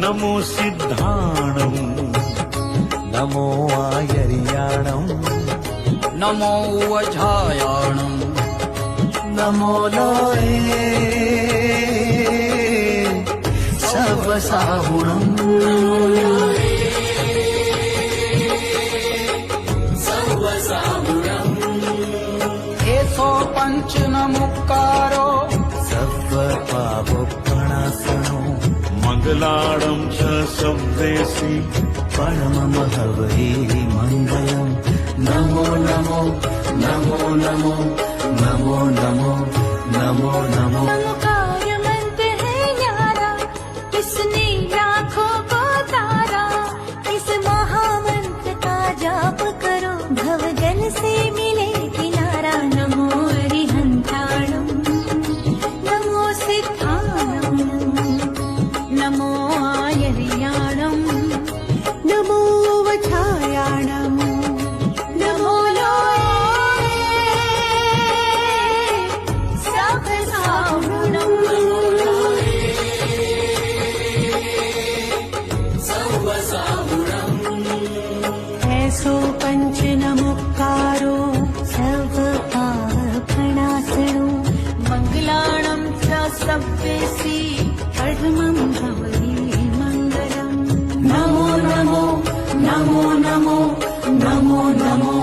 नमो सिद्धाणम् नमो आयर्याणम् नमो वझायाणम् नमो लोये सर्वसाहुणम् एसो पंचनमुक्कारो सर्वपापप्रणाशनो मङ्गलाणं च शब्देसि परममहवै मङ्गलम् नमो नमो नमो नमो नमो नमो नमो नमो मंत्र है न्यारा, किसने लाखों को तारा। इस महामंत्र का जाप करो, भवजल से मिले किनारा। नमो अरिहंताणम् नमो सिद्धाणम् नमो आयर्याणम् नमो वछायाणम् नमो लोये सर्वसाहुणम् ऐसो पंचनमुक्कारो सर्वपापप्रणाशनो मङ्गलाणं च सव्येसि परमं भवति मङ्गलम् नमो नमो नमो नमो नमो नमो